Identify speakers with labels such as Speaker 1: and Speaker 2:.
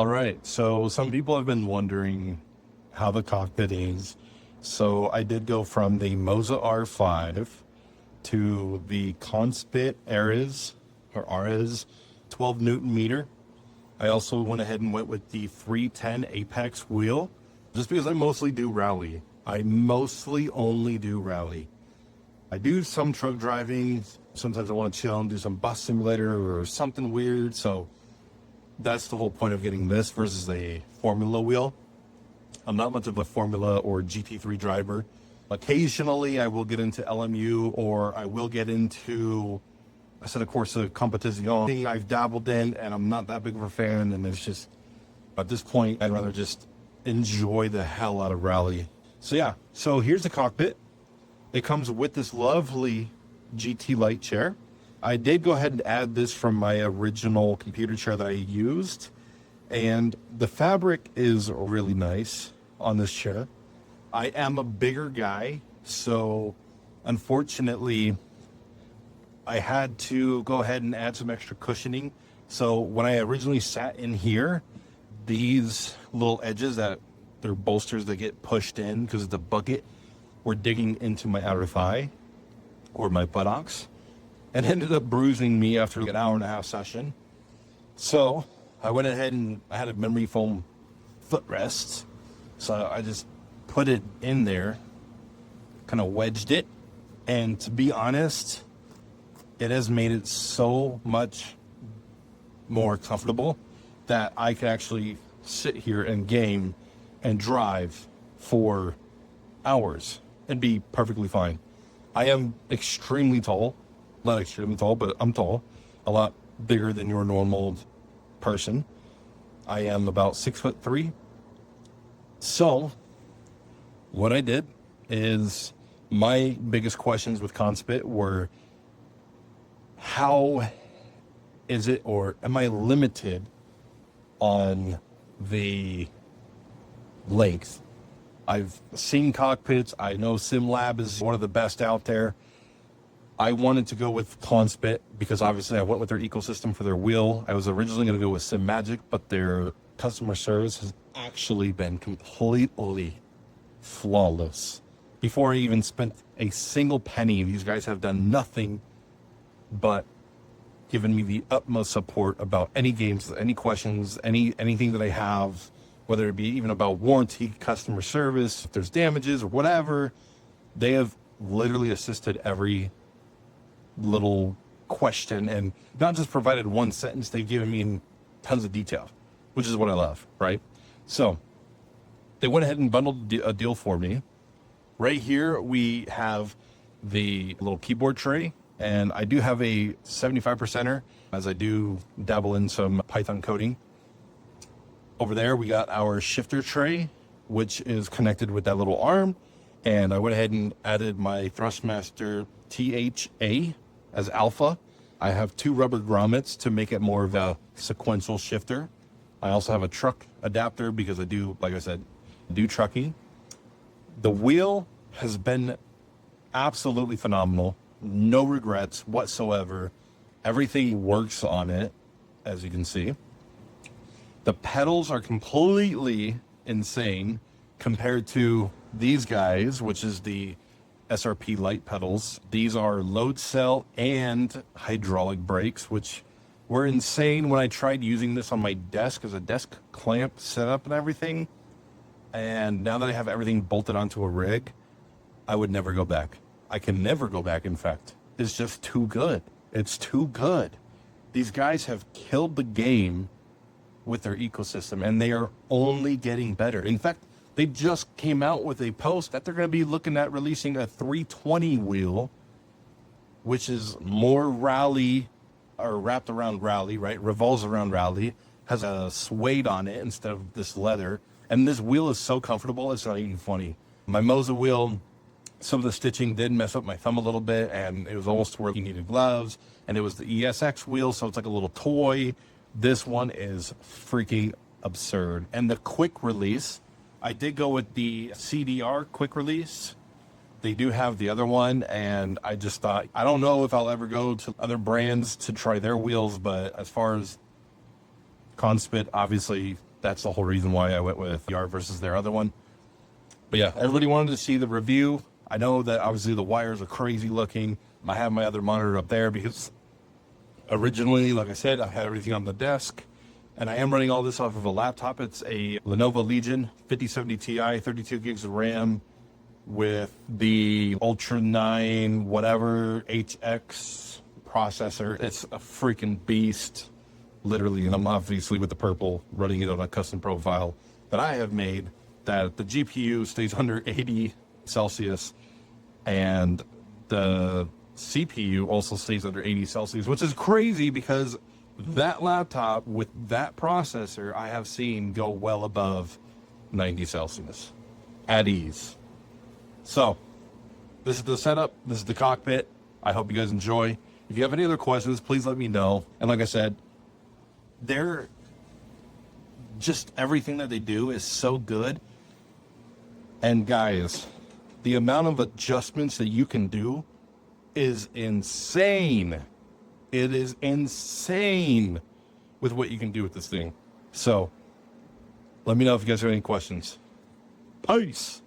Speaker 1: All right, so some people have been wondering how the cockpit is. So I did go from the Moza R5 to the Conspit Ares 12 Newton meter. I also went ahead and went with the 310 Apex wheel, just because I mostly do rally. I mostly only do rally. I do some truck driving. Sometimes I want to chill and do some bus simulator or something weird. So that's the whole point of getting this versus a Formula wheel. I'm not much of a Formula or GT3 driver. Occasionally I will get into LMU, or I will get into a set of Corsa Competizione I've dabbled in, and I'm not that big of a fan. And it's just, at this point, I'd rather just enjoy the hell out of rally. So yeah, so here's the cockpit. It comes with this lovely GT-Lite chair. I did go ahead and add this from my original computer chair that I used, and the fabric is really nice on this chair. I am a bigger guy, so unfortunately I had to go ahead and add some extra cushioning. So when I originally sat in here, these little edges that they're bolsters that get pushed in because of the bucket were digging into my outer thigh or my buttocks, and ended up bruising me after an hour and a half session. So I went ahead and I had a memory foam footrest. So I just put it in there, kind of wedged it. And to be honest, it has made it so much more comfortable that I can actually sit here and game and drive for hours and be perfectly fine. I am extremely tall. Not extremely tall, but I'm tall. A lot bigger than your normal person. I am about 6'3". So what I did is, my biggest questions with Conspit were, how is it, or am I limited on the length? I've seen cockpits. I know SimLab is one of the best out there. I wanted to go with Conspit because obviously I went with their ecosystem for their wheel. I was originally going to go with SimMagic, but their customer service has actually been completely flawless. Before I even spent a single penny, these guys have done nothing but given me the utmost support about any games, any questions, anything that I have, whether it be even about warranty, customer service, if there's damages or whatever. They have literally assisted every little question, and not just provided one sentence, they've given me tons of detail, which is what I love, right? So they went ahead and bundled a deal for me. Right here we have the little keyboard tray, and I do have a 75%er, as I do dabble in some Python coding. Over there we got our shifter tray, which is connected with that little arm, and I went ahead and added my Thrustmaster THA as alpha. I have 2 rubber grommets to make it more of a sequential shifter. I also have a truck adapter because I do, like I said, do trucking. The wheel has been absolutely phenomenal. No regrets whatsoever. Everything works on it, as you can see. The pedals are completely insane compared to these guys, which is the SRP light pedals. These are load cell and hydraulic brakes, which were insane when I tried using this on my desk as a desk clamp setup and everything. And now that I have everything bolted onto a rig, I would never go back. I can never go back, in fact. It's just too good. It's too good. These guys have killed the game with their ecosystem, and they are only getting better. In fact, they just came out with a post that they're going to be looking at releasing a 320 wheel, which is more rally, or wrapped around rally, right? Revolves around rally, has a suede on it instead of this leather. And this wheel is so comfortable, it's not even funny. My Moza wheel, some of the stitching did mess up my thumb a little bit, and it was almost to where you needed gloves. And it was the ESX wheel, so it's like a little toy. This one is freaking absurd. And the quick release, I did go with the CDR quick release. They do have the other one, and I just thought, I don't know if I'll ever go to other brands to try their wheels, but as far as Conspit, obviously That's the whole reason why I went with VR versus their other one. But yeah, everybody wanted to see the review. I know that obviously the wires are crazy looking. I have my other monitor up there because originally, like I said, I had everything on the desk. And I am running all this off of a laptop. It's a Lenovo Legion 5070 Ti, 32 gigs of RAM with the Ultra 9 whatever HX processor. It's a freaking beast, literally. And I'm obviously with the purple running it on a custom profile that I have made, that the GPU stays under 80 Celsius and the CPU also stays under 80 Celsius, which is crazy because that laptop with that processor I have seen go well above 90 Celsius at ease. So this is the setup. This is the cockpit. I hope you guys enjoy. If you have any other questions, please let me know. And like I said, they're just, everything that they do is so good. And guys, the amount of adjustments that you can do is insane. It is insane with what you can do with this thing. So let me know if you guys have any questions. Peace.